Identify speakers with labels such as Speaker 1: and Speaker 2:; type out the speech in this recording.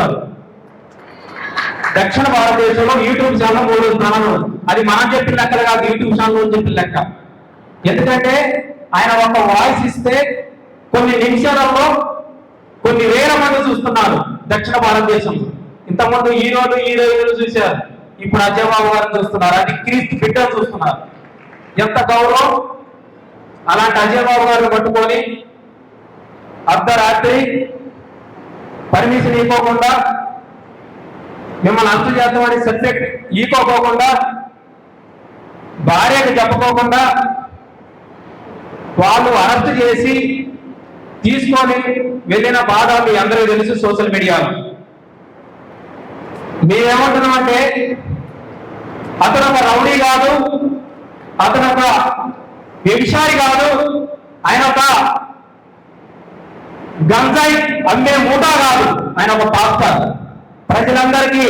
Speaker 1: ఉన్నారు. దక్షిణ భారతదేశంలో యూట్యూబ్ ఛానల్ 3 స్థానంలో, అది మనం చెప్పిన లెక్కలు కాదు, యూట్యూబ్ ఛానల్ చెప్పిన లెక్క. ఎందుకంటే ఆయన ఒక వాయిస్ ఇస్తే కొన్ని నిమిషాలలో కొన్ని వేల మంది చూస్తున్నారు దక్షిణ భారతదేశంలో. ఇంతకుముందు హీరోలు హీరోయిన్లు చూశారు, ఇప్పుడు అజయ్ బాబు గారిని చూస్తున్నారు, అది క్రీస్తు బిడ్డలు చూస్తున్నారు. ఎంత గౌరవం! అలాంటి అజయ్ బాబు గారిని పట్టుకొని అర్ధరాత్రి పర్మిషన్ ఇవ్వకుండా, మిమ్మల్ని అరెస్ట్ చేద్దామని సబ్జెక్ట్ ఈకోకుండా, భార్యకు చెప్పుకోకుండా వాళ్ళు అరెస్ట్ చేసి తీసుకొని వెళ్ళిన బాధ మీ అందరికీ తెలుసు సోషల్ మీడియాలో. మేమేమంటున్నామంటే అతను ఒక రౌడీ కాదు, అతను ఒక వ్యభిచారి కాదు, ఆయన ఒక గంజాయి అమ్మే మూటా కాదు, ఆయన ఒక పాస్టర్. ప్రజలందరికీ